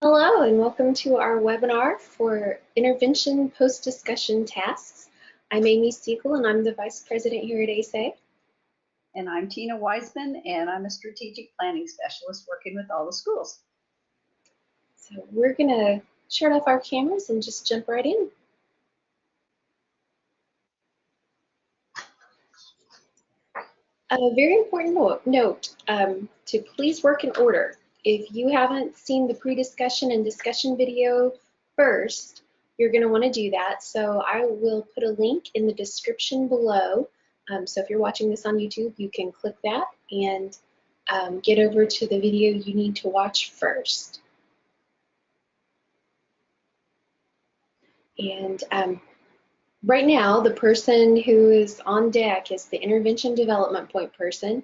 Hello and welcome to our webinar for Intervention Post-Discussion Tasks. I'm Amy Siegel and I'm the Vice President here at ASA. And I'm Tina Wiseman and I'm a Strategic Planning Specialist working with all the schools. So we're going to shut off our cameras and just jump right in. A very important note to please work in order. If you haven't seen the pre-discussion and discussion video first, you're going to want to do that. So I will put a link in the description below. So if you're watching this on YouTube, you can click that and get over to the video you need to watch first. And right now, the person who is on deck is the intervention development point person,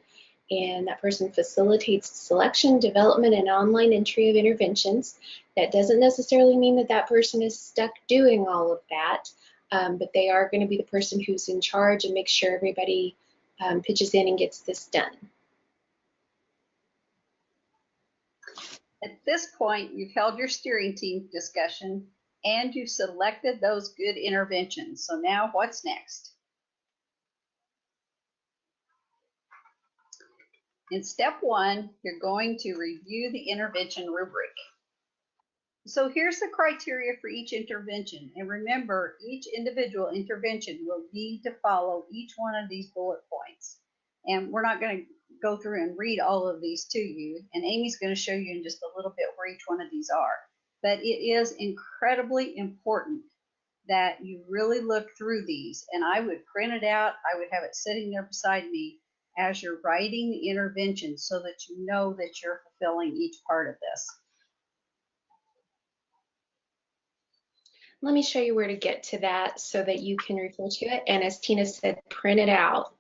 and that person facilitates selection, development, and online entry of interventions. That doesn't necessarily mean that that person is stuck doing all of that, but they are going to be the person who's in charge and makes sure everybody pitches in and gets this done. At this point, you've held your steering team discussion and you've selected those good interventions. So now what's next? In step one, you're going to review the intervention rubric. So here's the criteria for each intervention. And remember, each individual intervention will need to follow each one of these bullet points. And we're not going to go through and read all of these to you. And Amy's going to show you in just a little bit where each one of these are. But it is incredibly important that you really look through these. And I would print it out. I would have it sitting there beside me as you're writing the intervention so that you know that you're fulfilling each part of this. Let me show you where to get to that so that you can refer to it. And as Tina said, print it out.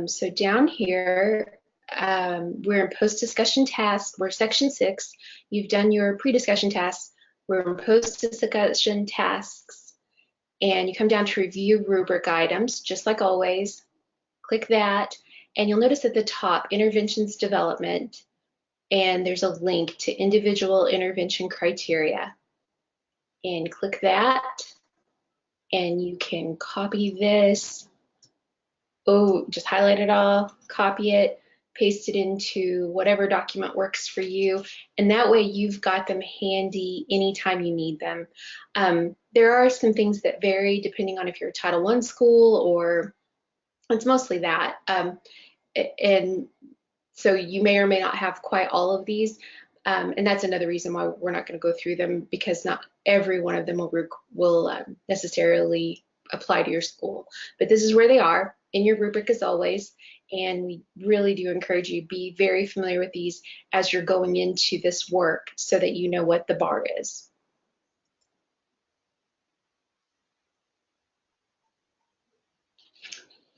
So down here, we're in post-discussion tasks. We're section 6. You've done your pre-discussion tasks. We're in post-discussion tasks. And you come down to review rubric items, just like always. Click that. And you'll notice at the top, interventions development. And there's a link to individual intervention criteria. And click that. And you can copy this. Oh, just highlight it all, copy it, paste it into whatever document works for you, and that way you've got them handy anytime you need them. There are some things that vary depending on if you're a Title I school, or it's mostly that. And so you may or may not have quite all of these, and that's another reason why we're not going to go through them, because not every one of them will necessarily apply to your school. But this is where they are in your rubric as always, and we really do encourage you to be very familiar with these as you're going into this work so that you know what the bar is.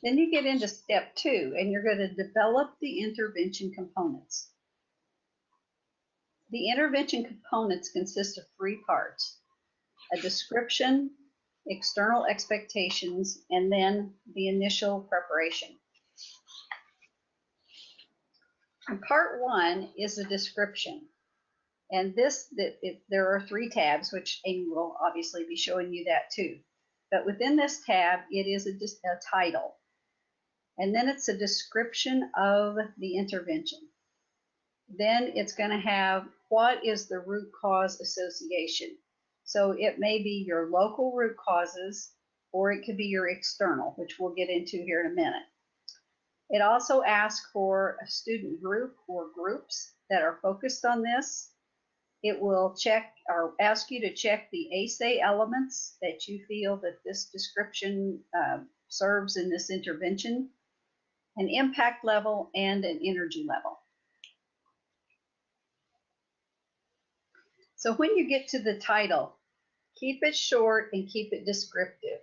Then you get into step 2 and you're going to develop the intervention components. The intervention components consist of 3 parts: a description, external expectations, and then the initial preparation. And part 1 is a description. And there are 3 tabs, which Amy will obviously be showing you that too. But within this tab, it is a title. And then it's a description of the intervention. Then it's going to have what is the root cause association. So it may be your local root causes, or it could be your external, which we'll get into here in a minute. It also asks for a student group or groups that are focused on this. It will check or ask you to check the ASA elements that you feel that this description serves in this intervention, an impact level, and an energy level. So when you get to the title, keep it short and keep it descriptive.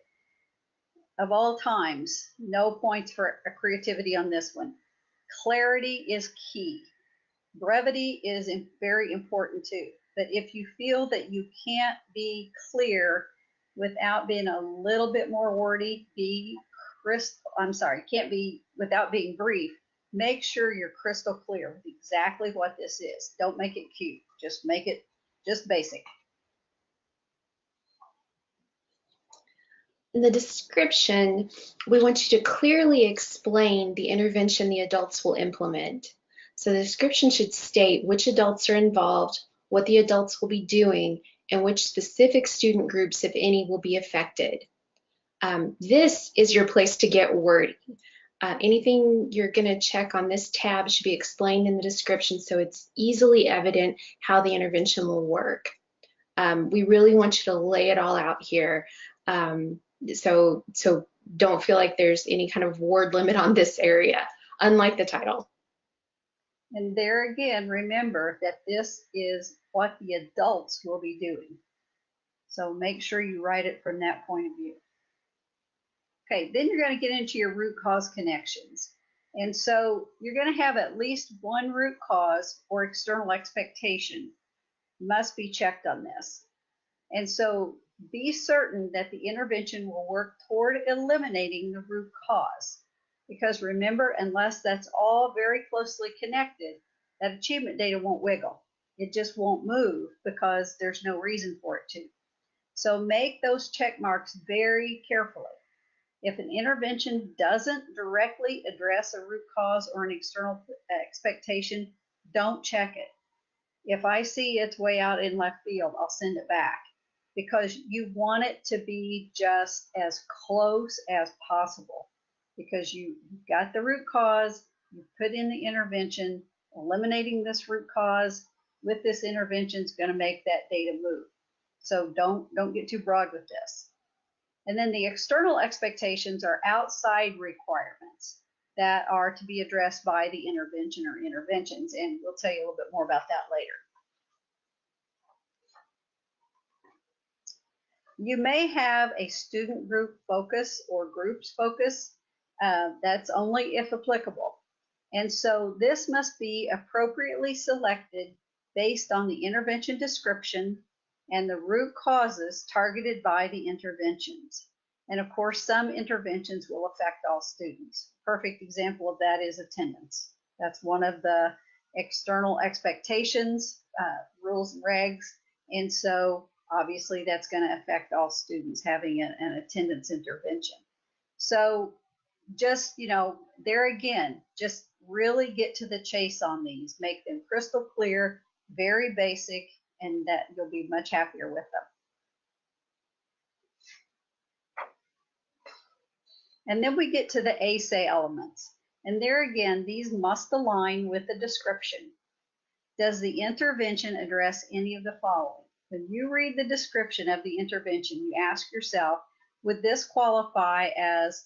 Of all times, no points for creativity on this one. Clarity is key. Brevity is very important too. But if you feel that you can't be clear without being a little bit more wordy, can't be without being brief, make sure you're crystal clear with exactly what this is. Don't make it cute, just make it just basic. In the description, we want you to clearly explain the intervention the adults will implement. So the description should state which adults are involved, what the adults will be doing, and which specific student groups, if any, will be affected. This is your place to get wordy. Anything you're going to check on this tab should be explained in the description so it's easily evident how the intervention will work. We really want you to lay it all out here. So don't feel like there's any kind of word limit on this area, unlike the title. And there again, remember that this is what the adults will be doing. So make sure you write it from that point of view. Okay, then you're going to get into your root cause connections. And so you're going to have at least one root cause or external expectation must be checked on this. And so be certain that the intervention will work toward eliminating the root cause. Because remember, unless that's all very closely connected, that achievement data won't wiggle. It just won't move because there's no reason for it to. So make those check marks very carefully. If an intervention doesn't directly address a root cause or an external expectation, don't check it. If I see it's way out in left field, I'll send it back because you want it to be just as close as possible because you've got the root cause, you put in the intervention, eliminating this root cause with this intervention is going to make that data move. So don't get too broad with this. And then the external expectations are outside requirements that are to be addressed by the intervention or interventions. And we'll tell you a little bit more about that later. You may have a student group focus or groups focus. That's only if applicable. And so this must be appropriately selected based on the intervention description and the root causes targeted by the interventions. And of course, some interventions will affect all students. Perfect example of that is attendance. That's one of the external expectations, rules and regs. And so obviously that's going to affect all students having an attendance intervention. So just, there again, just really get to the chase on these, make them crystal clear, very basic, and that you'll be much happier with them. And then we get to the ASA elements. And there again, these must align with the description. Does the intervention address any of the following? When you read the description of the intervention, you ask yourself, would this qualify as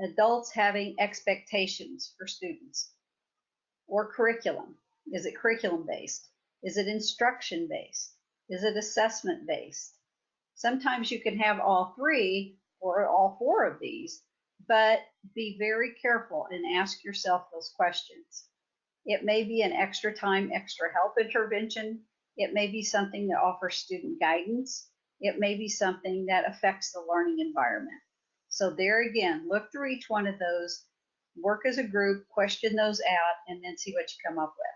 adults having expectations for students? Or curriculum? Is it curriculum based? Is it instruction based? Is it assessment based? Sometimes you can have all three or all four of these, but be very careful and ask yourself those questions. It may be an extra time, extra help intervention. It may be something that offers student guidance. It may be something that affects the learning environment. So there again, look through each one of those, work as a group, question those out, and then see what you come up with.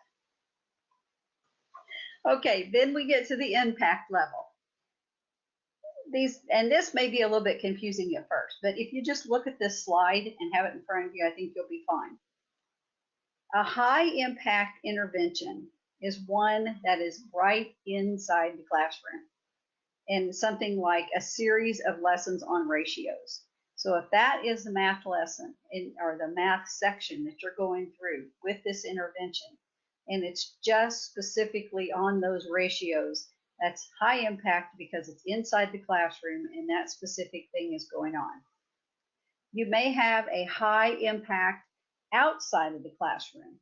Okay, then we get to the impact level. This may be a little bit confusing at first, but if you just look at this slide and have it in front of you, I think you'll be fine. A high impact intervention is one that is right inside the classroom and something like a series of lessons on ratios. So if that is the math lesson or the math section that you're going through with this intervention, and it's just specifically on those ratios, that's high impact because it's inside the classroom and that specific thing is going on. You may have a high impact outside of the classroom,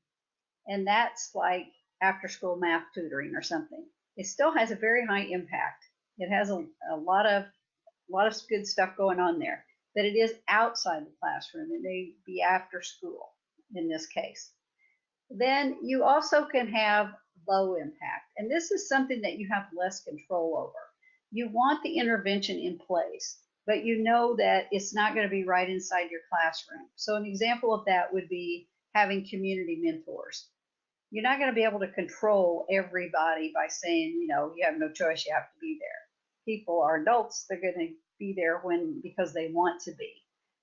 and that's like after school math tutoring or something. It still has a very high impact. It has a lot of good stuff going on there, but it is outside the classroom. It may be after school in this case. Then you also can have low impact, and this is something that you have less control over. You want the intervention in place, but you know that it's not going to be right inside your classroom. So an example of that would be having community mentors. you're not going to be able to control everybody by saying, you know, you have no choice, you have to be there. People are adults, they're going to be there because they want to be.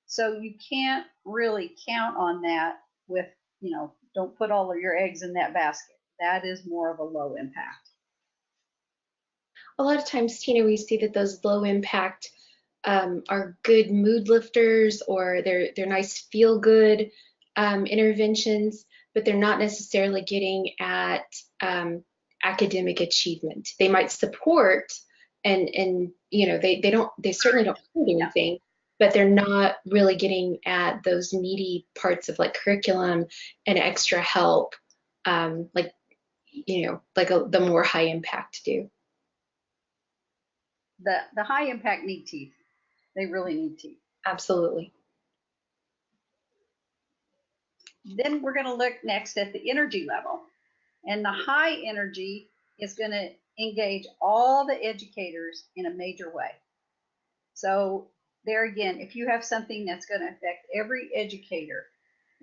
So you can't really count on that with, you know, don't put all of your eggs in that basket. That is more of a low impact. A lot of times, Tina, we see that those low impact are good mood lifters, or they're nice feel good interventions, but they're not necessarily getting at academic achievement. They might support and you know, they certainly don't hurt anything, but they're not really getting at those meaty parts of like curriculum and extra help, like, you know, like the more high impact do. The high impact need teeth. They really need teeth. Absolutely. Then we're going to look next at the energy level. And the high energy is going to engage all the educators in a major way. So there again, if you have something that's going to affect every educator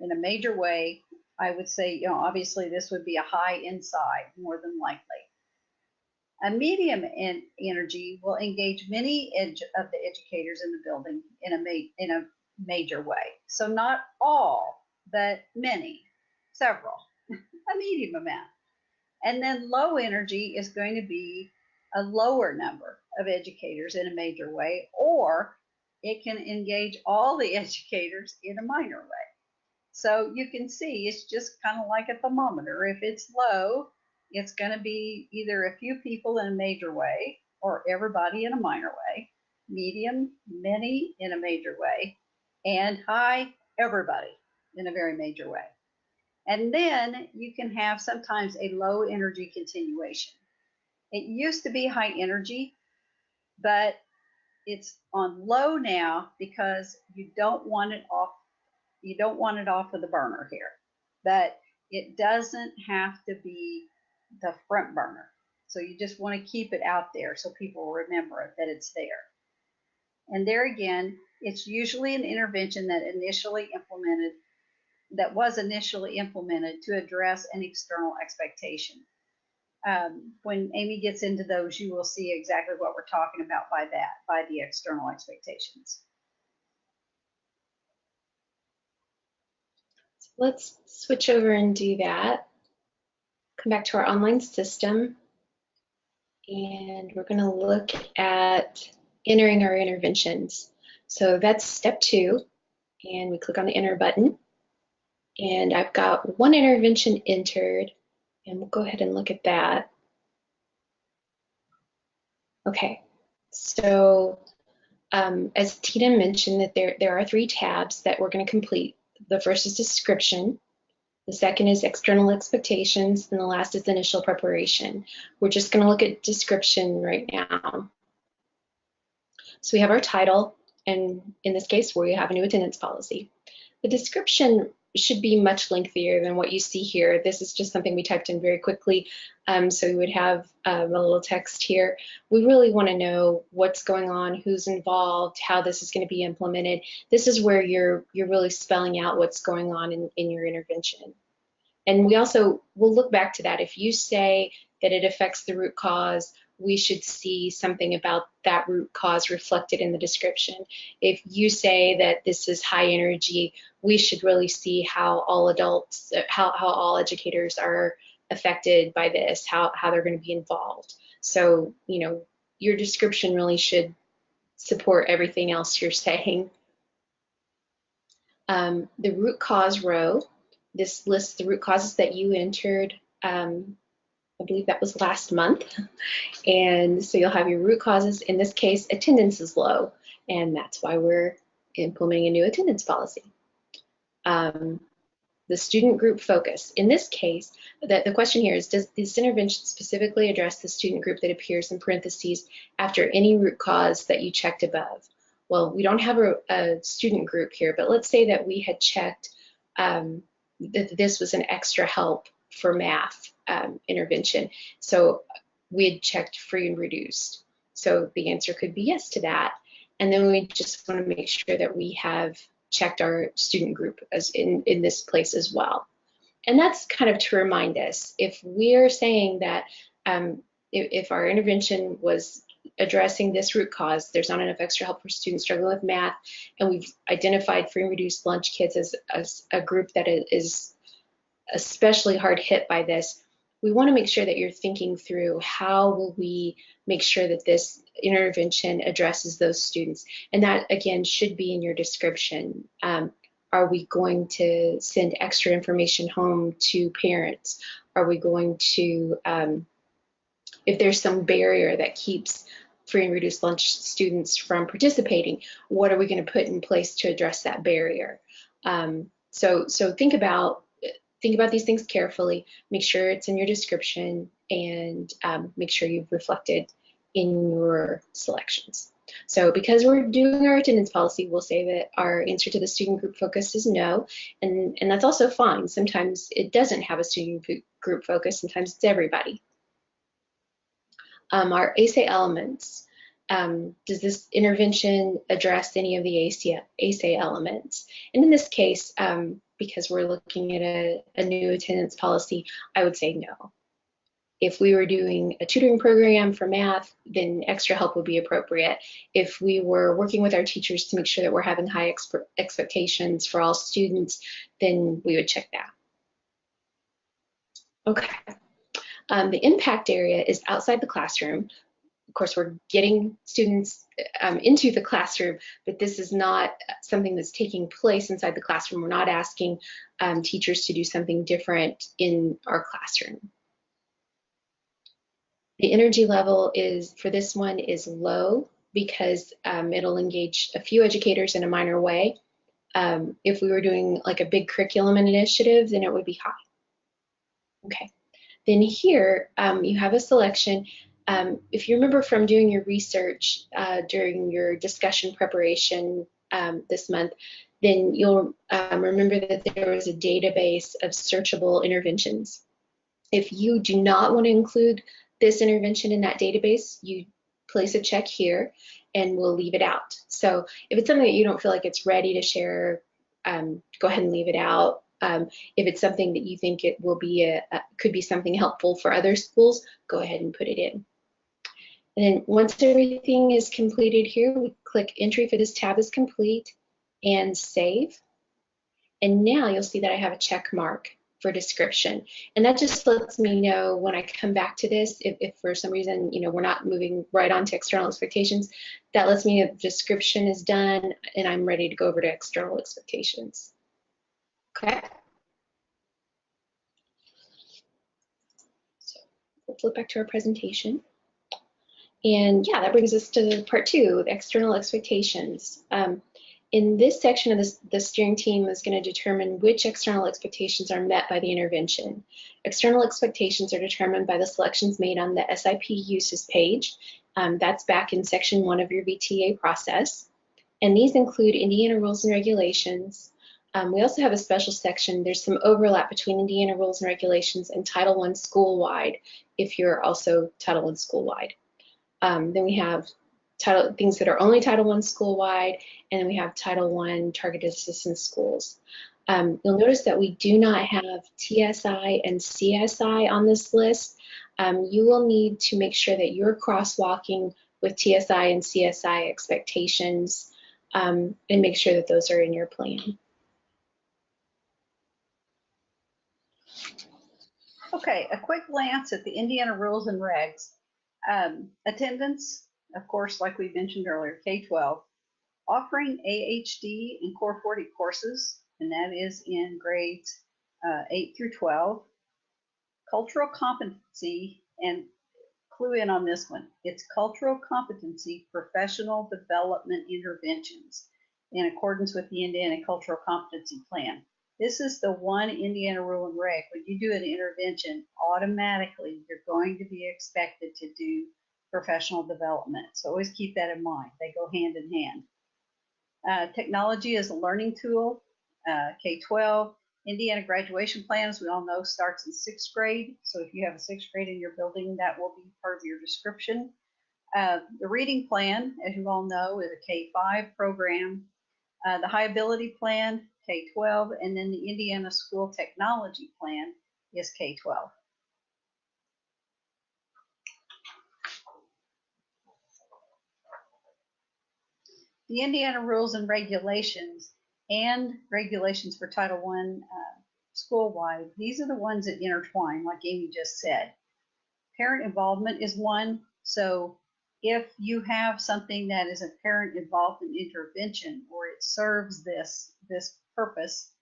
in a major way, I would say, you know, obviously this would be a high inside more than likely. A medium energy will engage many of the educators in the building in a major way. So not all, but many, several, a medium amount. And then low energy is going to be a lower number of educators in a major way, or it can engage all the educators in a minor way. So you can see it's just kind of like a thermometer. If it's low, it's going to be either a few people in a major way or everybody in a minor way. Medium, many in a major way. And high, everybody in a very major way. And then you can have sometimes a low energy continuation. It used to be high energy, but it's on low now because you don't want it off. You don't want it off of the burner here. But it doesn't have to be the front burner. So you just want to keep it out there so people remember it, that it's there. And there again, it's usually an intervention that was initially implemented to address an external expectation. When Amy gets into those, you will see exactly what we're talking about by the external expectations. So let's switch over and do that. Come back to our online system, and we're going to look at entering our interventions. So that's step 2, and we click on the enter button. And I've got one intervention entered, and we'll go ahead and look at that. Okay, so as Tina mentioned, that there are 3 tabs that we're going to complete. The first is description, the second is external expectations, and the last is initial preparation. We're just going to look at description right now. So we have our title, and in this case, we have a new attendance policy. The description should be much lengthier than what you see here. This is just something we typed in very quickly, so we would have a little text here. We really want to know what's going on, who's involved, how this is going to be implemented. This is where you're really spelling out what's going on in your intervention. And we also will look back to that. If you say that it affects the root cause, we should see something about that root cause reflected in the description. If you say that this is high energy, we should really see how all adults, how all educators are affected by this, how they're going to be involved. So, you know, your description really should support everything else you're saying. The root cause row, this lists the root causes that you entered. I believe that was last month. And so you'll have your root causes. In this case, attendance is low, and that's why we're implementing a new attendance policy. The student group focus. In this case, the question here is, does this intervention specifically address the student group that appears in parentheses after any root cause that you checked above? Well, we don't have a student group here, but let's say that we had checked that this was an extra help for math intervention. So we had checked free and reduced. So the answer could be yes to that. And then we just want to make sure that we have checked our student group as in this place as well. And that's kind of to remind us, if we're saying that if our intervention was addressing this root cause, there's not enough extra help for students struggling with math, and we've identified free and reduced lunch kids as a group that is especially hard hit by this, we want to make sure that you're thinking through how will we make sure that this intervention addresses those students. And that, again, should be in your description. Are we going to send extra information home to parents? Are we going to, if there's some barrier that keeps free and reduced lunch students from participating, what are we going to put in place to address that barrier? So think about these things carefully, make sure it's in your description, and make sure you've reflected in your selections. So because we're doing our attendance policy, we'll say that our answer to the student group focus is no, and that's also fine. Sometimes it doesn't have a student group focus, sometimes it's everybody. Our ASA elements. Does this intervention address any of the ASA elements? And in this case, because we're looking at a new attendance policy, I would say no. If we were doing a tutoring program for math, then extra help would be appropriate. If we were working with our teachers to make sure that we're having high expectations for all students, then we would check that. Okay. The impact area is outside the classroom. Of course, we're getting students into the classroom, but this is not something that's taking place inside the classroom. We're not asking teachers to do something different in our classroom. The energy level is, for this one, is low because it'll engage a few educators in a minor way. If we were doing like a big curriculum initiative, then it would be high. Okay. Then here you have a selection. If you remember from doing your research during your discussion preparation this month, then you'll remember that there was a database of searchable interventions. If you do not want to include this intervention in that database, you place a check here and we'll leave it out. So if it's something that you don't feel like it's ready to share, go ahead and leave it out. If it's something that you think it will be could be something helpful for other schools, go ahead and put it in. And then once everything is completed here, we click entry for this tab is complete and save. And now you'll see that I have a check mark for description. And that just lets me know when I come back to this, if for some reason, we're not moving right on to external expectations, that lets me know the description is done and I'm ready to go over to external expectations. Okay. So we'll flip back to our presentation. And yeah, that brings us to part 2, the external expectations. In this section of the steering team is going to determine which external expectations are met by the intervention. External expectations are determined by the selections made on the SIP uses page. That's back in section 1 of your VTA process. And these include Indiana rules and regulations. We also have a special section. There's some overlap between Indiana rules and regulations and Title I school-wide if you're also Title I school-wide. Then we have things that are only Title I school-wide, and then we have Title I targeted assistance schools. You'll notice that we do not have TSI and CSI on this list. You will need to make sure that you're crosswalking with TSI and CSI expectations and make sure that those are in your plan. Okay, a quick glance at the Indiana rules and regs. Attendance, of course, like we mentioned earlier, K-12, offering AHD and Core 40 courses, and that is in grades 8 through 12. Cultural competency, and clue in on this one, it's cultural competency professional development interventions in accordance with the Indiana Cultural Competency Plan. This is the one Indiana rule and reg. When you do an intervention, automatically you're going to be expected to do professional development. So always keep that in mind. They go hand in hand. Technology is a learning tool, K-12. Indiana graduation plan, as we all know, starts in 6th grade. So if you have a 6th grade in your building, that will be part of your description. The reading plan, as you all know, is a K-5 program. The high ability plan, K-12, and then the Indiana School Technology Plan is K-12. The Indiana rules and regulations for Title I school-wide, these are the ones that intertwine, like Amy just said. Parent involvement is one. So if you have something that is a parent involvement intervention, or it serves this purpose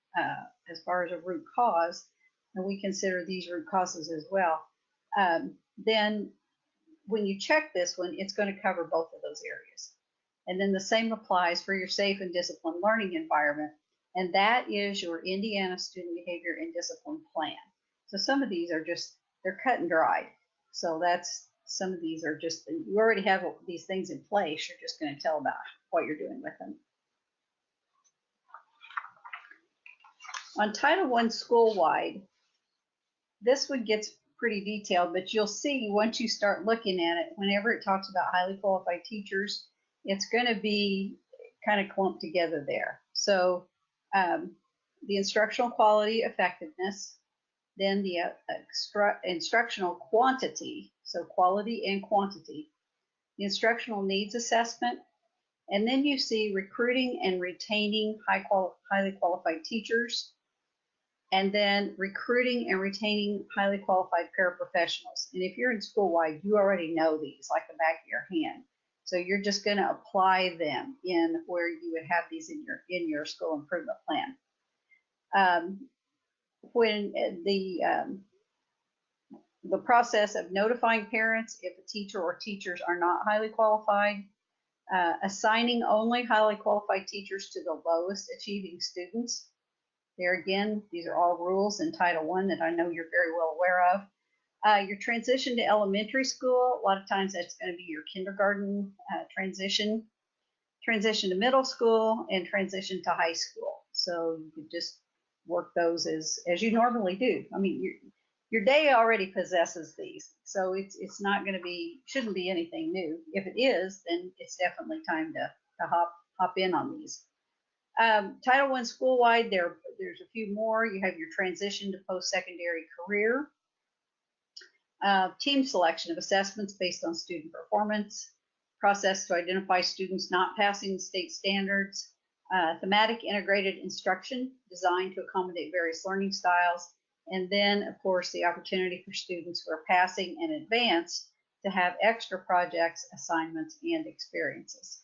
as far as a root cause, and we consider these root causes as well, then when you check this one, it's going to cover both of those areas. And then the same applies for your safe and disciplined learning environment, and that is your Indiana Student Behavior and Discipline Plan. So some of these are just, they're cut and dried. So that's, some of these are just, you already have these things in place, you're just going to tell about what you're doing with them. On Title I school-wide, this one gets pretty detailed, but you'll see once you start looking at it, whenever it talks about highly qualified teachers, it's going to be kind of clumped together there. So the instructional quality effectiveness, then the instructional quantity, so quality and quantity, the instructional needs assessment, and then you see recruiting and retaining highly qualified teachers, and then recruiting and retaining highly qualified paraprofessionals. And if you're in school-wide, you already know these like the back of your hand. So you're just going to apply them in where you would have these in your school improvement plan. When the process of notifying parents if a teacher or teachers are not highly qualified, assigning only highly qualified teachers to the lowest achieving students. There again, these are all rules in Title I that I know you're very well aware of. Your transition to elementary school, a lot of times that's going to be your kindergarten transition to middle school, and transition to high school. So you could just work those as you normally do. I mean, your day already possesses these, so it's not going to be, shouldn't be anything new. If it is, then it's definitely time to hop in on these. Title I school-wide, there's a few more. You have your transition to post-secondary career. Team selection of assessments based on student performance, process to identify students not passing state standards, thematic integrated instruction designed to accommodate various learning styles, and then, of course, the opportunity for students who are passing and advanced to have extra projects, assignments, and experiences.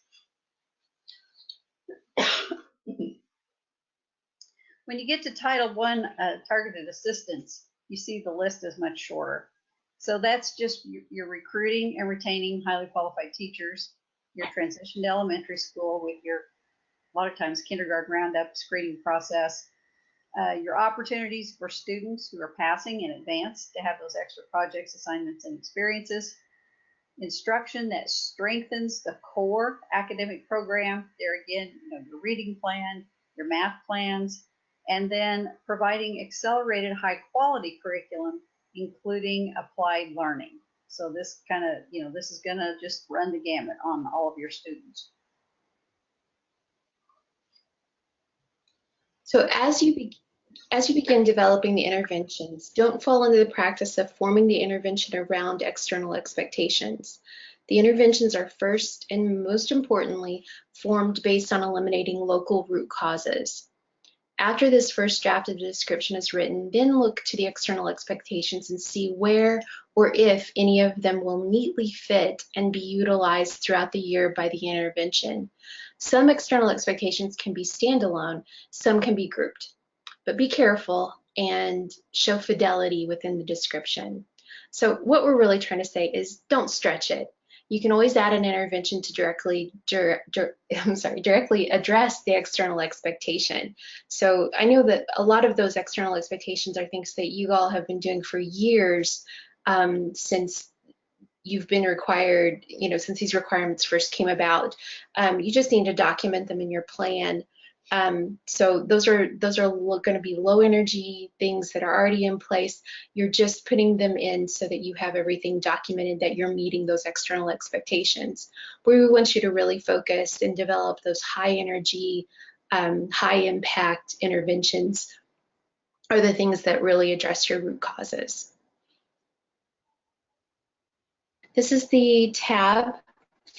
When you get to Title I targeted assistance, you see the list is much shorter. So that's just your recruiting and retaining highly qualified teachers, your transition to elementary school with your, a lot of times, kindergarten roundup screening process, your opportunities for students who are passing and advanced to have those extra projects, assignments, and experiences, instruction that strengthens the core academic program. There again, your reading plan, your math plans, and then providing accelerated high quality curriculum, including applied learning. So this kind of, this is going to just run the gamut on all of your students. So as you begin developing the interventions, don't fall into the practice of forming the intervention around external expectations. The interventions are first and most importantly formed based on eliminating local root causes. After this first draft of the description is written, then look to the external expectations and see where or if any of them will neatly fit and be utilized throughout the year by the intervention. Some external expectations can be standalone, some can be grouped, but be careful and show fidelity within the description. So what we're really trying to say is don't stretch it. You can always add an intervention to directly address the external expectation. So I know that a lot of those external expectations are things that you all have been doing for years since you've been required, since these requirements first came about. You just need to document them in your plan. So those are going to be low energy things that are already in place. You're just putting them in so that you have everything documented that you're meeting those external expectations. We want you to really focus and develop those high energy high impact interventions are the things that really address your root causes. This is the tab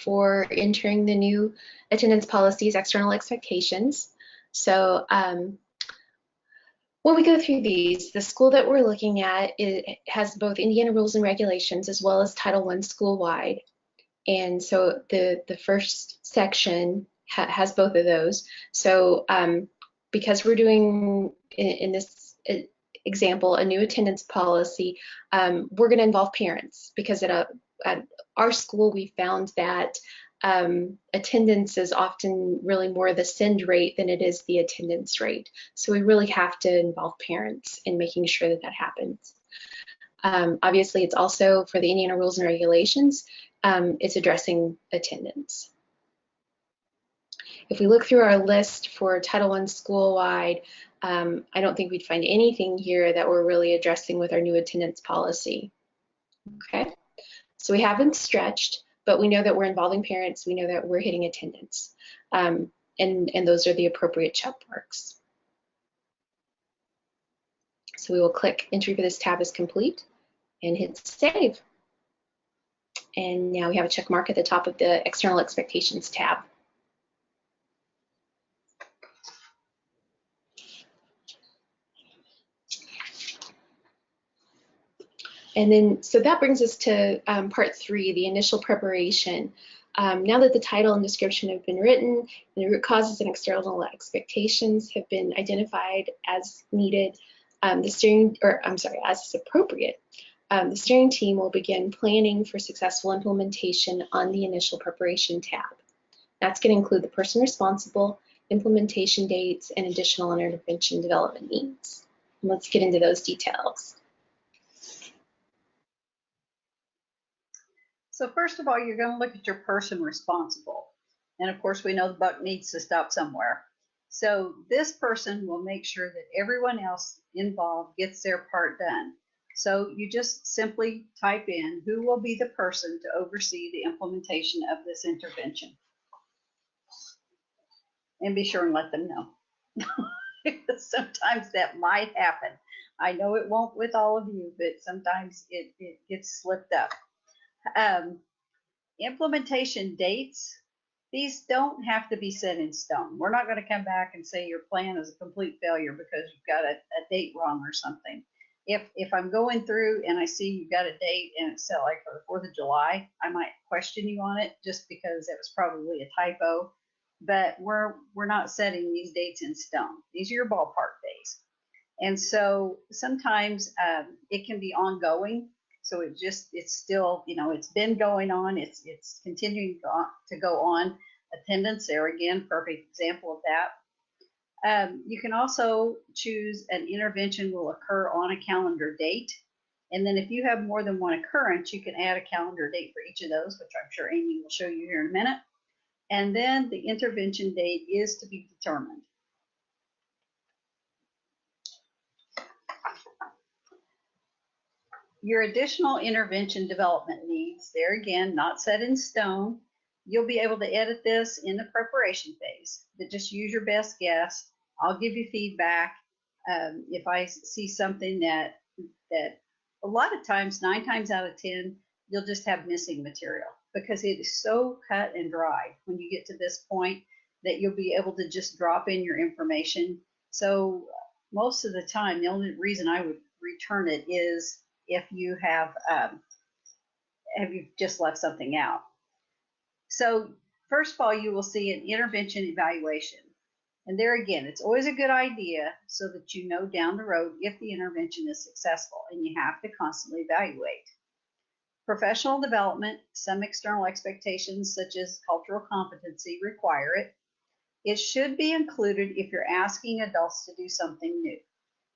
for entering the new attendance policies, external expectations. So when we go through these, the school that we're looking at, it has both Indiana rules and regulations as well as Title I school-wide. And so the first section has both of those. So because we're doing, in this example, a new attendance policy, we're going to involve parents, because at our school we found that attendance is often really more the send rate than it is the attendance rate. So we really have to involve parents in making sure that that happens. Obviously, it's also for the Indiana rules and regulations, it's addressing attendance. If we look through our list for Title I school-wide, I don't think we'd find anything here that we're really addressing with our new attendance policy. Okay, so we haven't stretched, but we know that we're involving parents. We know that we're hitting attendance, and those are the appropriate check marks. So we will click entry for this tab is complete and hit save. And now we have a check mark at the top of the external expectations tab. And then, so that brings us to part 3, the initial preparation. Now that the title and description have been written, and the root causes and external expectations have been identified as needed, as is appropriate, the steering team will begin planning for successful implementation on the initial preparation tab. That's going to include the person responsible, implementation dates, and additional intervention development needs. And let's get into those details. So first of all, you're going to look at your person responsible. And of course, we know the buck needs to stop somewhere. So this person will make sure that everyone else involved gets their part done. So you just simply type in who will be the person to oversee the implementation of this intervention. And be sure and let them know. Sometimes that might happen. I know it won't with all of you, but sometimes it gets slipped up. Implementation dates, these don't have to be set in stone. We're not going to come back and say your plan is a complete failure because you've got a date wrong or something. If I'm going through and I see you've got a date and it's set like for the 4th of July, I might question you on it just because it was probably a typo. But we're not setting these dates in stone. These are your ballpark days. And so sometimes it can be ongoing. So it's still, it's been going on. It's continuing to go on. Attendance there again, perfect example of that. You can also choose an intervention will occur on a calendar date. And then if you have more than one occurrence, you can add a calendar date for each of those, which I'm sure Amy will show you here in a minute. And then the intervention date is to be determined. Your additional intervention development needs, there again, not set in stone. You'll be able to edit this in the preparation phase, but just use your best guess. I'll give you feedback. If I see something that a lot of times, 9 times out of 10, you'll just have missing material because it is so cut and dry when you get to this point that you'll be able to just drop in your information. So most of the time, the only reason I would return it is if you have you just left something out. So first of all, you will see an intervention evaluation. And there again, it's always a good idea so that you know down the road if the intervention is successful, and you have to constantly evaluate. Professional development, some external expectations such as cultural competency require it. It should be included if you're asking adults to do something new.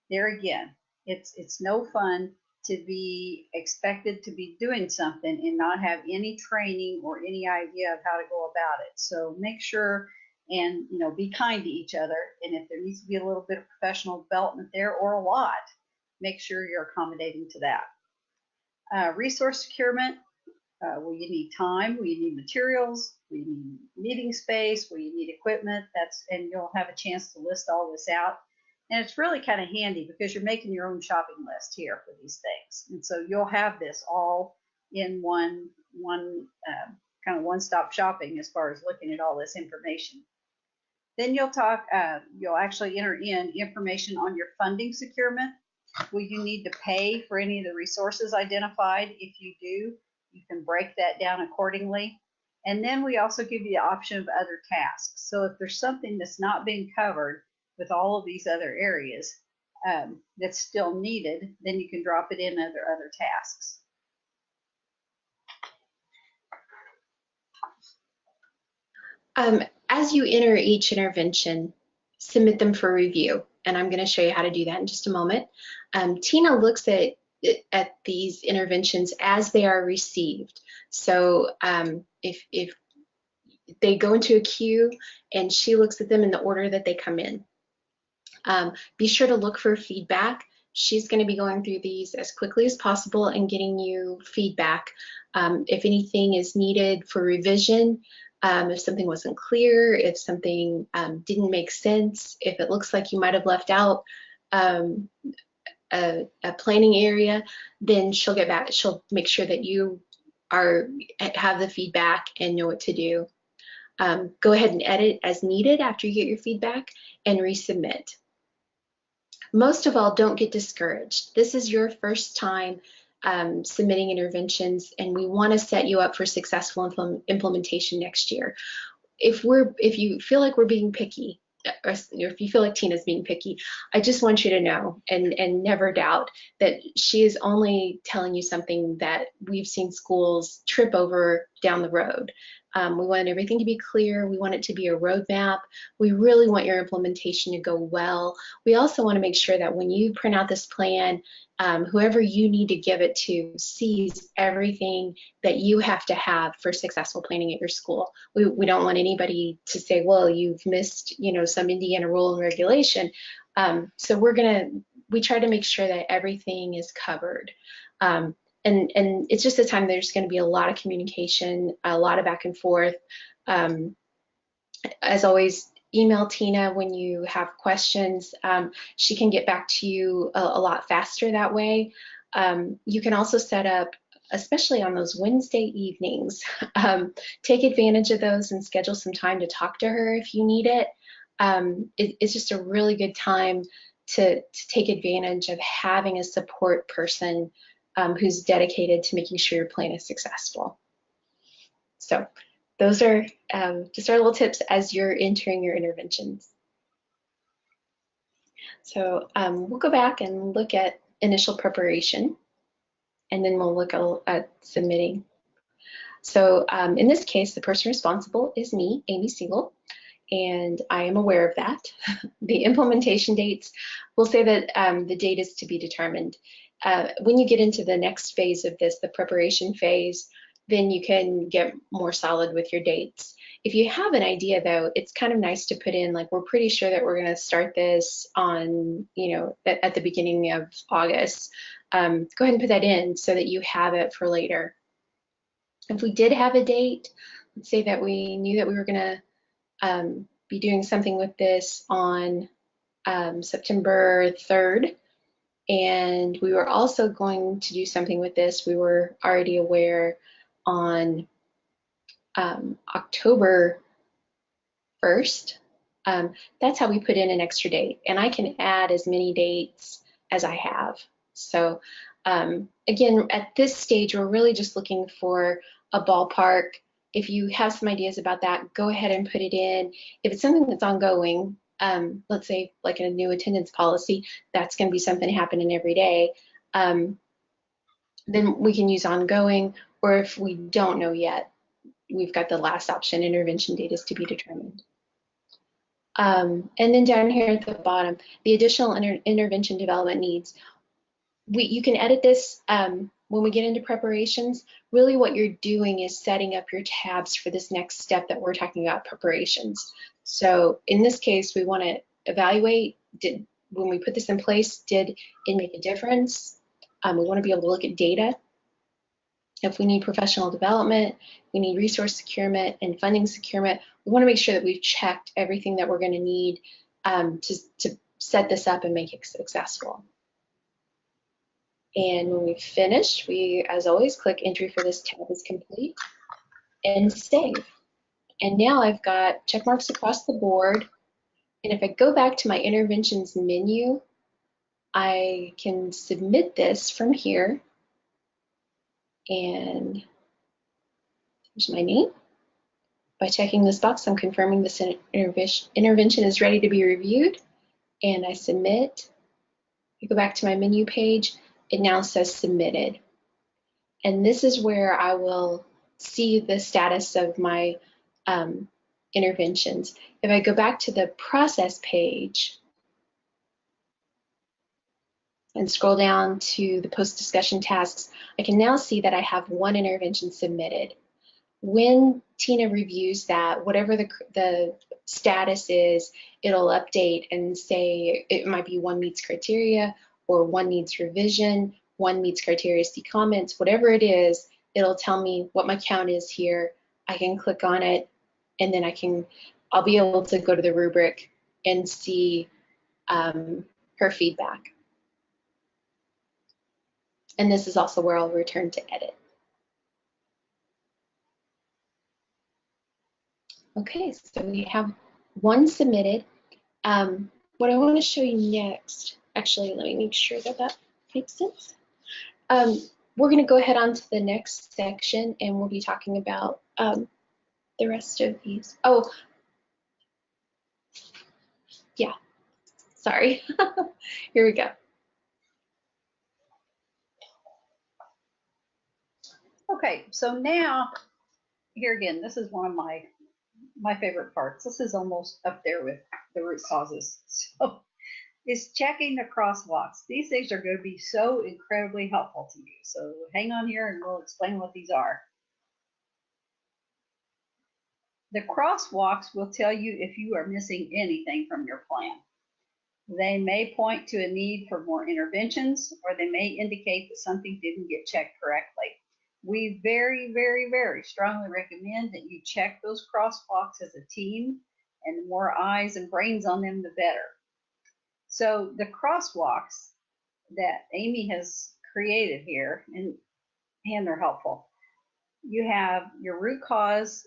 There again, it's no fun to be expected to be doing something and not have any training or any idea of how to go about it. So make sure and be kind to each other. And if there needs to be a little bit of professional development there or a lot, make sure you're accommodating to that. Resource securement, Will you need time? Will you need materials? Will you need meeting space? Will you need equipment? And you'll have a chance to list all this out. And it's really kind of handy because you're making your own shopping list here for these things. And so you'll have this all in one kind of one-stop shopping as far as looking at all this information. Then you'll actually enter in information on your funding securement. Will you need to pay for any of the resources identified? If you do, you can break that down accordingly. And then we also give you the option of other tasks. So if there's something that's not being covered with all of these other areas that's still needed, then you can drop it in under other tasks. As you enter each intervention, submit them for review, and I'm going to show you how to do that in just a moment. Tina looks at these interventions as they are received. So if they go into a queue, and she looks at them in the order that they come in. Be sure to look for feedback. She's going to be going through these as quickly as possible and getting you feedback. If anything is needed for revision, if something wasn't clear, if something didn't make sense, if it looks like you might have left out a planning area, then she'll get back. She'll make sure that you have the feedback and know what to do. Go ahead and edit as needed after you get your feedback and resubmit. Most of all, don't get discouraged. This is your first time submitting interventions, and we want to set you up for successful implementation next year. If you feel like we're being picky, or if you feel like Tina's being picky, I just want you to know and never doubt that she is only telling you something that we've seen schools trip over down the road. We want everything to be clear. We want it to be a roadmap. We really want your implementation to go well. We also want to make sure that when you print out this plan, whoever you need to give it to sees everything that you have to have for successful planning at your school. We don't want anybody to say, well, you've missed, some Indiana rule and regulation. So we try to make sure that everything is covered. And it's just a time there's going to be a lot of communication, a lot of back and forth. As always, email Tina when you have questions. She can get back to you a lot faster that way. You can also set up, especially on those Wednesday evenings, take advantage of those and schedule some time to talk to her if you need it. It's just a really good time to take advantage of having a support person who's dedicated to making sure your plan is successful. So those are just our little tips as you're entering your interventions. So we'll go back and look at initial preparation, and then we'll look at submitting. So in this case, the person responsible is me, Amy Siegel, and I am aware of that. The implementation dates, we'll say that the date is to be determined. When you get into the next phase of this, the preparation phase, then you can get more solid with your dates. If you have an idea, though, it's kind of nice to put in, like, we're pretty sure that we're going to start this on, at the beginning of August. Go ahead and put that in so that you have it for later. If we did have a date, let's say that we knew that we were going to be doing something with this on September 3rd. And we were also going to do something with this. We were already aware on October 1st. That's how we put in an extra date. And I can add as many dates as I have. So again, at this stage, we're really just looking for a ballpark. If you have some ideas about that, go ahead and put it in. If it's something that's ongoing, let's say like a new attendance policy, that's going to be something happening every day, then we can use ongoing, or if we don't know yet, we've got the last option, intervention date is to be determined. And then down here at the bottom, the additional intervention development needs. You can edit this when we get into preparations. Really what you're doing is setting up your tabs for this next step that we're talking about, preparations. So in this case, we want to evaluate, when we put this in place, did it make a difference? We want to be able to look at data. If we need professional development, we need resource securement and funding securement, we want to make sure that we've checked everything that we're going to need to set this up and make it successful. And when we've finished, we, as always, click entry for this tab is complete and save. And now I've got check marks across the board. And if I go back to my interventions menu, I can submit this from here. And here's my name. By checking this box, I'm confirming this intervention is ready to be reviewed. And I submit. I go back to my menu page. It now says submitted. And this is where I will see the status of my interventions. If I go back to the process page and scroll down to the post-discussion tasks, I can now see that I have one intervention submitted. When Tina reviews that, whatever the status is, it'll update and say it might be one meets criteria or one needs revision, one meets criteria, see comments, whatever it is, it'll tell me what my count is here. I can click on it, and then I'll be able to go to the rubric and see her feedback. And this is also where I'll return to edit. Okay, so we have one submitted. What I want to show you next, actually, let me make sure that that makes sense. We're going to go ahead on to the next section, and we'll be talking about the rest of these. Oh, yeah, sorry. Here we go. Okay, so now, here again, this is one of my favorite parts. This is almost up there with the root causes. So is checking the crosswalks. These things are going to be so incredibly helpful to you. So hang on here and we'll explain what these are. The crosswalks will tell you if you are missing anything from your plan. They may point to a need for more interventions, or they may indicate that something didn't get checked correctly. We very, very, very strongly recommend that you check those crosswalks as a team, and the more eyes and brains on them, the better. So the crosswalks that Amy has created here, and they're helpful. You have your root cause,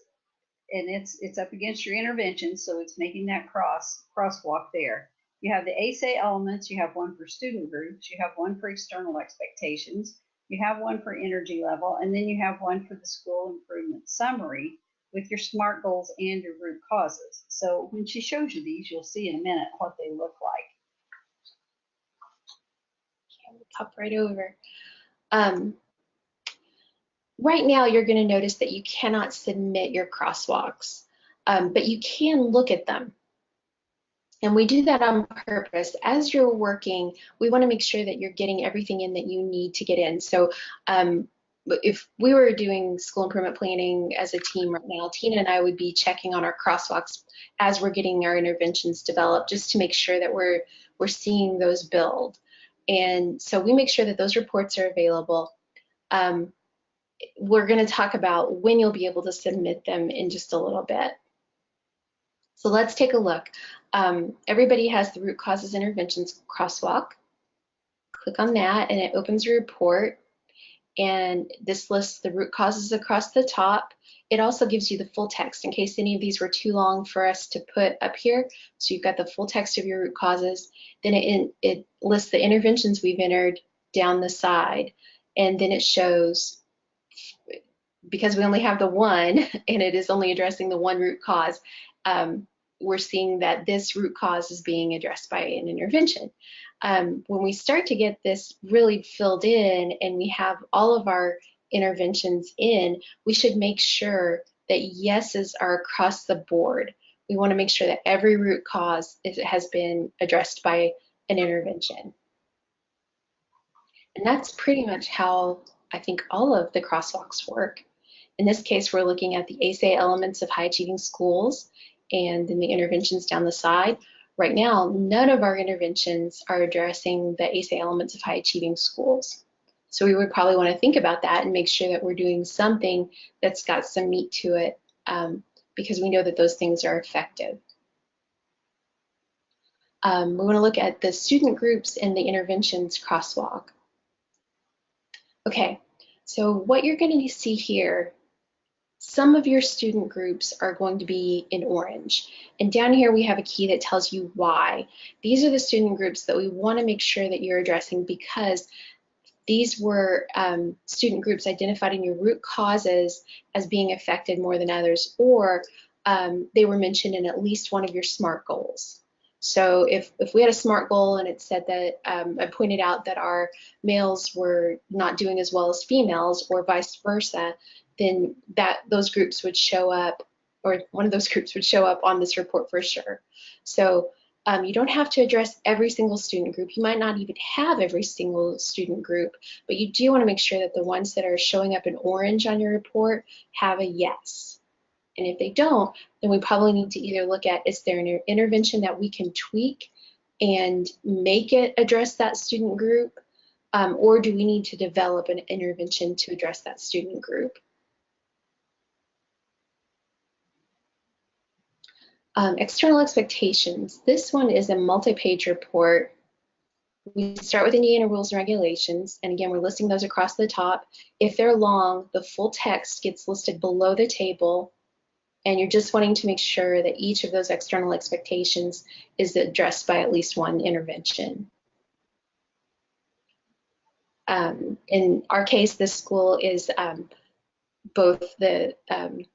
and it's up against your intervention, so it's making that crosswalk there. You have the ASA elements. You have one for student groups. You have one for external expectations. You have one for energy level, and then you have one for the school improvement summary with your SMART goals and your root causes. So when she shows you these, you'll see in a minute what they look like. We'll pop right over. Right now, you're going to notice that you cannot submit your crosswalks, but you can look at them. And we do that on purpose. As you're working, we want to make sure that you're getting everything in that you need to get in. So if we were doing school improvement planning as a team right now, Tina and I would be checking on our crosswalks as we're getting our interventions developed, just to make sure that we're seeing those build. And so we make sure that those reports are available. We're going to talk about when you'll be able to submit them in just a little bit. So let's take a look. Everybody has the root causes interventions crosswalk. Click on that and it opens a report, and this lists the root causes across the top. It also gives you the full text in case any of these were too long for us to put up here. So you've got the full text of your root causes. Then it lists the interventions we've entered down the side, and then it shows, because we only have the one and it is only addressing the one root cause, we're seeing that this root cause is being addressed by an intervention. When we start to get this really filled in and we have all of our interventions in, we should make sure that yeses are across the board. We want to make sure that every root cause has been addressed by an intervention. And that's pretty much how I think all of the crosswalks work. In this case, we're looking at the ASA elements of high achieving schools and then the interventions down the side. Right now, none of our interventions are addressing the ASA elements of high achieving schools. So we would probably want to think about that and make sure that we're doing something that's got some meat to it, because we know that those things are effective. We want to look at the student groups and the interventions crosswalk. Okay, so what you're going to see here, some of your student groups are going to be in orange. And down here we have a key that tells you why. These are the student groups that we want to make sure that you're addressing, because these were student groups identified in your root causes as being affected more than others, or they were mentioned in at least one of your SMART goals. So if we had a SMART goal and it said that, I pointed out that our males were not doing as well as females, or vice versa, then those groups would show up, or one of those groups would show up on this report for sure. So you don't have to address every single student group. You might not even have every single student group, but you do want to make sure that the ones that are showing up in orange on your report have a yes. And if they don't, then we probably need to either look at, is there an intervention that we can tweak and make it address that student group, or do we need to develop an intervention to address that student group? External expectations. This one is a multi-page report. We start with Indiana rules and regulations, and again, we're listing those across the top. If they're long, the full text gets listed below the table, and you're just wanting to make sure that each of those external expectations is addressed by at least one intervention. In our case, this school is both the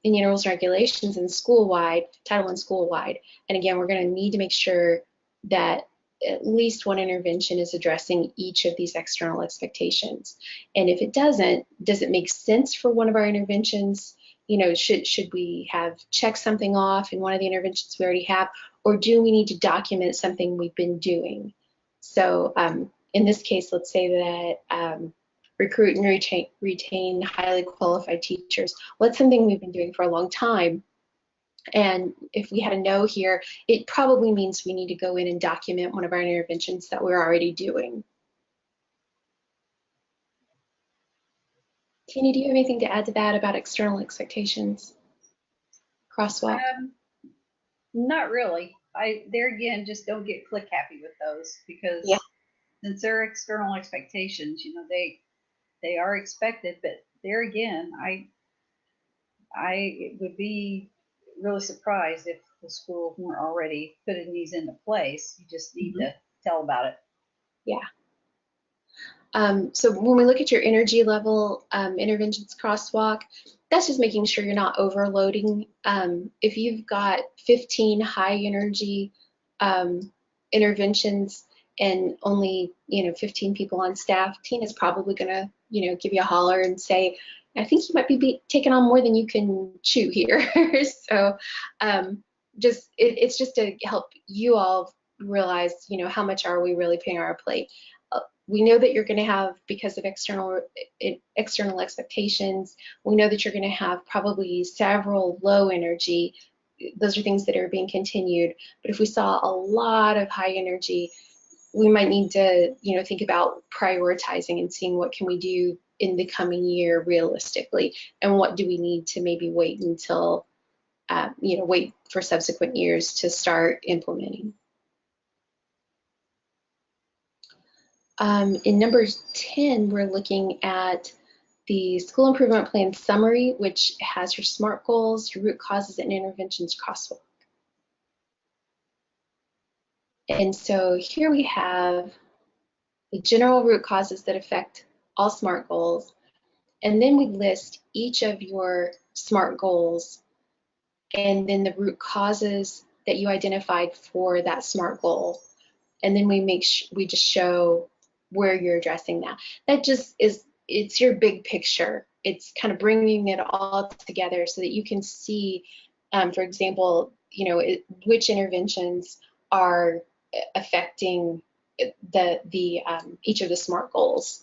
Indiana rules and regulations and Schoolwide, Title I Schoolwide. And again, we're going to need to make sure that at least one intervention is addressing each of these external expectations. And if it doesn't, does it make sense for one of our interventions? You know, should we have checked something off in one of the interventions we already have, or do we need to document something we've been doing? So in this case, let's say that recruit and retain highly qualified teachers. Well, that's something we've been doing for a long time. And if we had a no here, it probably means we need to go in and document one of our interventions that we're already doing. Tina, do you have anything to add to that about external expectations? Crosswalk? Not really. There again, just don't get click happy with those, because since they're external expectations, you know, they are expected, but there again, I would be really surprised if the school weren't already putting these into place. You just need to tell about it. Yeah. So when we look at your energy level interventions crosswalk, that's just making sure you're not overloading. If you've got 15 high energy interventions and only 15 people on staff, Tina's probably gonna give you a holler and say, I think you might be taking on more than you can chew here. So it's just to help you all realize how much are we really putting on our plate. We know that you're going to have, because of external expectations, we know that you're going to have probably several low energy. Those are things that are being continued. But if we saw a lot of high energy, we might need to think about prioritizing and seeing what can we do in the coming year realistically, and what do we need to maybe wait until wait for subsequent years to start implementing. In number 10, we're looking at the School Improvement Plan Summary, which has your SMART goals, your root causes and interventions crosswalk. And so here we have the general root causes that affect all SMART goals. And then we list each of your SMART goals and then the root causes that you identified for that SMART goal. And then we just show where you're addressing that. That just it's your big picture. It's kind of bringing it all together so that you can see, for example, which interventions are affecting each of the SMART goals.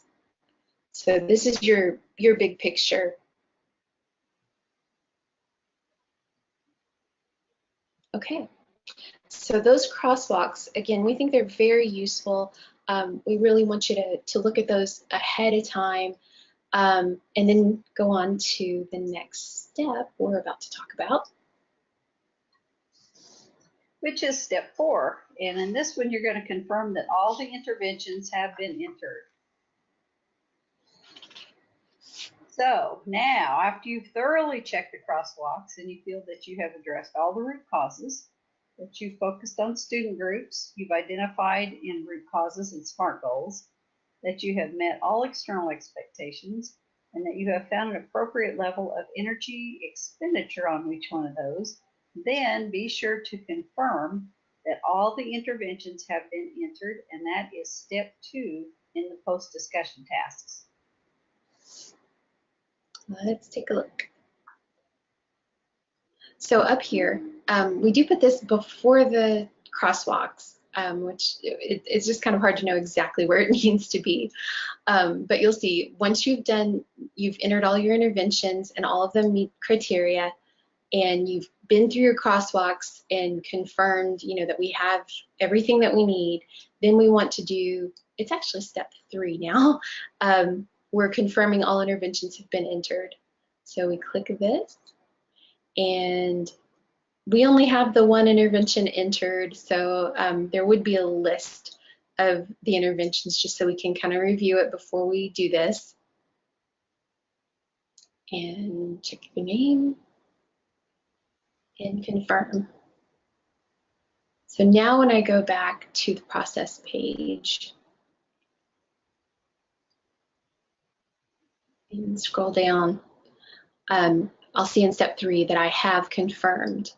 So this is your big picture. Okay. So those crosswalks, again, we think they're very useful. We really want you to look at those ahead of time, and then go on to the next step we're about to talk about, which is step 4. And in this one, you're going to confirm that all the interventions have been entered. So now, after you've thoroughly checked the crosswalks and you feel that you have addressed all the root causes, that you've focused on student groups, you've identified in root causes and SMART goals, that you have met all external expectations, and that you have found an appropriate level of energy expenditure on each one of those, then be sure to confirm that all the interventions have been entered, and that is step 2 in the post-discussion tasks. Let's take a look. So up here, we do put this before the crosswalks, which it's just kind of hard to know exactly where it needs to be. But you'll see, once you've entered all your interventions and all of them meet criteria, and you've been through your crosswalks and confirmed, that we have everything that we need, then we want to do, it's actually step 3 now. We're confirming all interventions have been entered. So we click this, and we only have the one intervention entered, so there would be a list of the interventions just so we can kind of review it before we do this. And check the name and confirm. So now when I go back to the process page and scroll down, I'll see in step 3 that I have confirmed.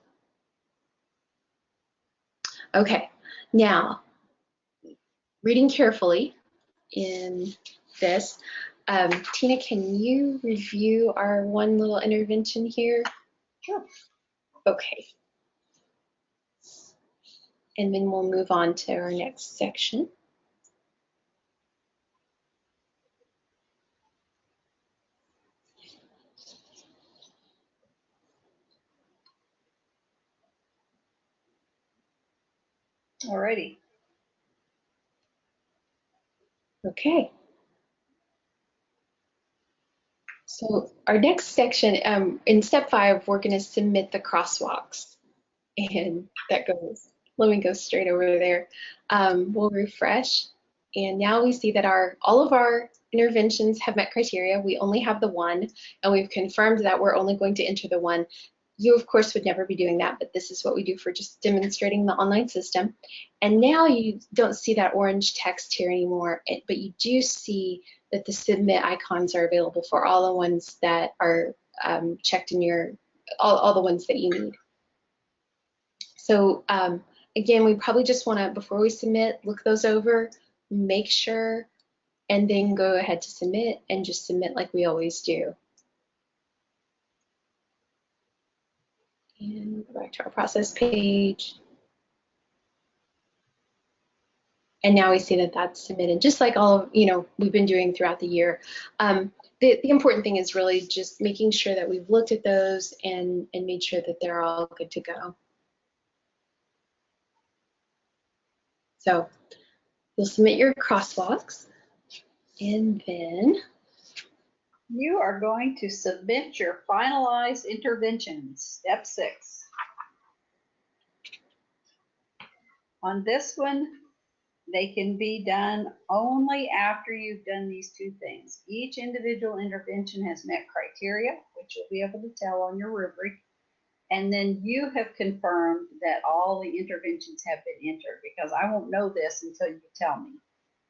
Okay, now reading carefully in this, Tina, can you review our one little intervention here? Sure. Okay. And then we'll move on to our next section. Alrighty. Okay. So our next section, in step 5, we're going to submit the crosswalks. And that goes, let me go straight over there. We'll refresh. And now we see that all of our interventions have met criteria. We only have the one, and we've confirmed that we're only going to enter the one. You, of course, would never be doing that, but this is what we do for just demonstrating the online system. And now you don't see that orange text here anymore, but you do see that the submit icons are available for all the ones that are checked in all the ones that you need. So again, we probably just want to, before we submit, look those over, make sure, and then go ahead to submit and just submit like we always do. And go back to our process page. And now we see that that's submitted, just like all of, we've been doing throughout the year. The important thing is really just making sure that we've looked at those and made sure that they're all good to go. So you'll submit your crosswalks, and then you are going to submit your finalized interventions, step 6. On this one, they can be done only after you've done these 2 things. Each individual intervention has met criteria, which you'll be able to tell on your rubric, and then you have confirmed that all the interventions have been entered, because I won't know this until you tell me.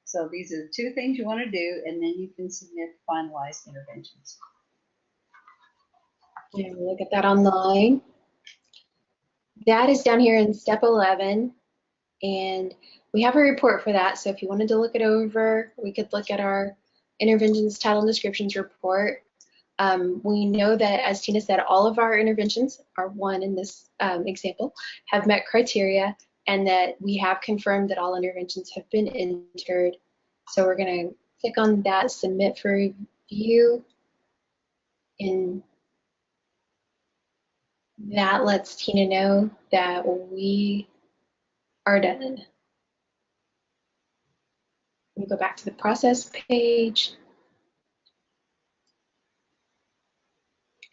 So these are the 2 things you want to do, and then you can submit finalized interventions. Yeah, look at that online. That is down here in step 11, and we have a report for that. So if you wanted to look it over, we could look at our interventions title and descriptions report. We know that, as Tina said, all of our interventions, our one in this example, have met criteria, and that we have confirmed that all interventions have been entered. So we're going to click on that, submit for review, and that lets Tina know that we are done. We go back to the process page.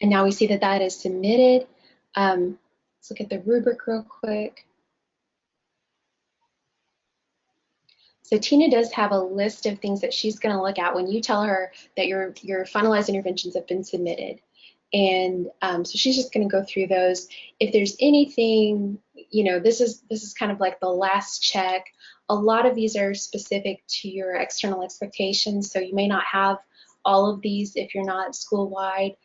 And now we see that that is submitted. Let's look at the rubric real quick. So Tina does have a list of things that she's going to look at when you tell her that your finalized interventions have been submitted. And so she's just going to go through those. If there's anything, you know, this is kind of like the last check. A lot of these are specific to your external expectations, so you may not have all of these if you're not school-wide.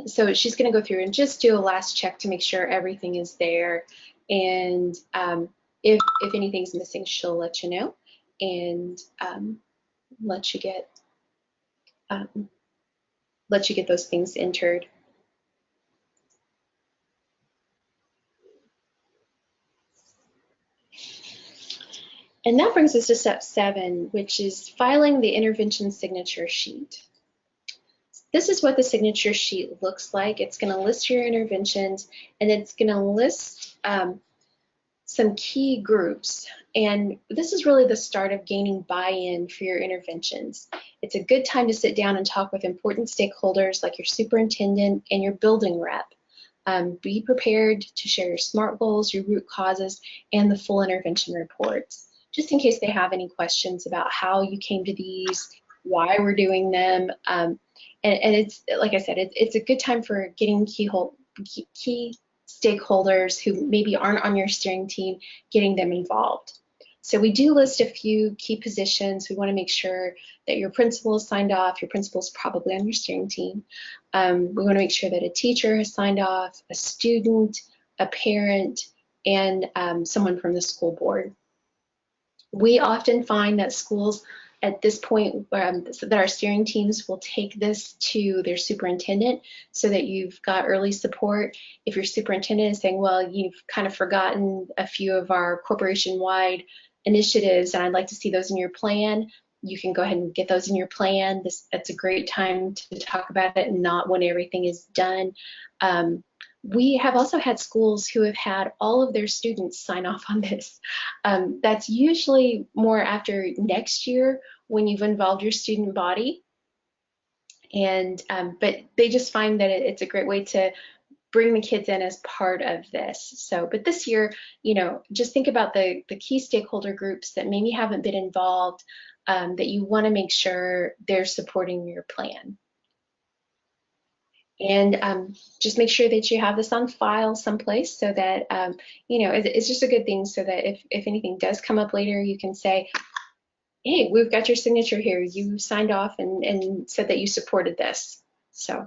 So she's going to go through and just do a last check to make sure everything is there. And if anything's missing, she'll let you know and let you get those things entered. And that brings us to step 7, which is filing the intervention signature sheet. This is what the signature sheet looks like. It's going to list your interventions, and it's going to list some key groups. And this is really the start of gaining buy-in for your interventions. It's a good time to sit down and talk with important stakeholders like your superintendent and your building rep. Be prepared to share your SMART goals, your root causes, and the full intervention reports, just in case they have any questions about how you came to these, why we're doing them. And it's, like I said, it's a good time for getting key stakeholders who maybe aren't on your steering team, getting them involved. So we do list a few key positions. We want to make sure that your principal is signed off. Your principal is probably on your steering team. We want to make sure that a teacher has signed off, a student, a parent, and someone from the school board. We often find that schools at this point that our steering teams will take this to their superintendent so that you've got early support. If your superintendent is saying, well, you've kind of forgotten a few of our corporation-wide initiatives and I'd like to see those in your plan, you can go ahead and get those in your plan. That's a great time to talk about it and not when everything is done. We have also had schools who have had all of their students sign off on this. That's usually more after next year when you've involved your student body. And but they just find that it's a great way to bring the kids in as part of this. So, but this year, you know, just think about the key stakeholder groups that maybe haven't been involved, that you want to make sure they're supporting your plan. And just make sure that you have this on file someplace so that, you know, it's just a good thing so that if anything does come up later, you can say, hey, we've got your signature here. You signed off and said that you supported this. So,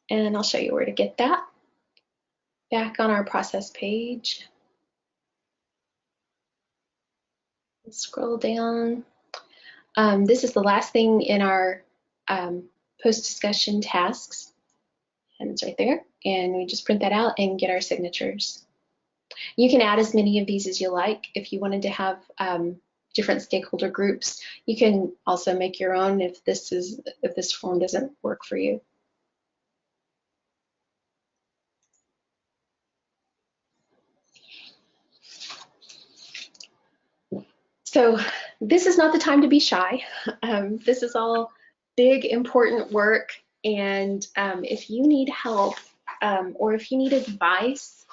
and I'll show you where to get that. Back on our process page. Scroll down. This is the last thing in our post-discussion tasks, and it's right there. And we just print that out and get our signatures. You can add as many of these as you like. If you wanted to have different stakeholder groups, you can also make your own if this form doesn't work for you. So this is not the time to be shy. This is all big, important work. And if you need help or if you need advice,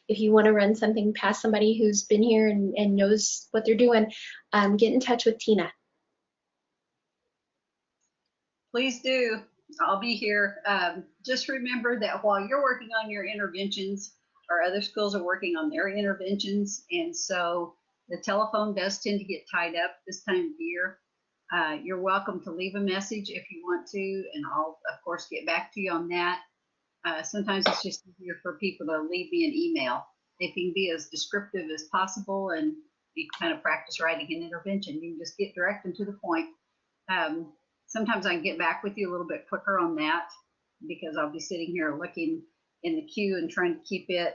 if you want to run something past somebody who's been here and knows what they're doing, get in touch with Tina. Please do. I'll be here. Just remember that while you're working on your interventions, our other schools are working on their interventions. And so the telephone does tend to get tied up this time of year. You're welcome to leave a message if you want to, and I'll, of course, get back to you on that. Sometimes it's just easier for people to leave me an email. They can be as descriptive as possible, and you can kind of practice writing an intervention. You can just get direct and to the point. Sometimes I can get back with you a little bit quicker on that because I'll be sitting here looking in the queue and trying to keep it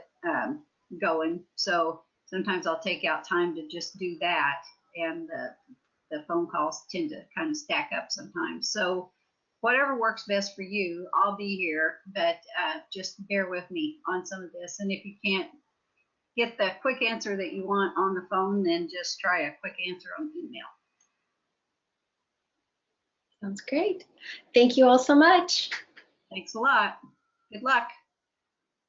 going. So sometimes I'll take out time to just do that, and the phone calls tend to kind of stack up sometimes. So whatever works best for you, I'll be here, but just bear with me on some of this. And if you can't get the quick answer that you want on the phone, then just try a quick answer on email. Sounds great. Thank you all so much. Thanks a lot. Good luck.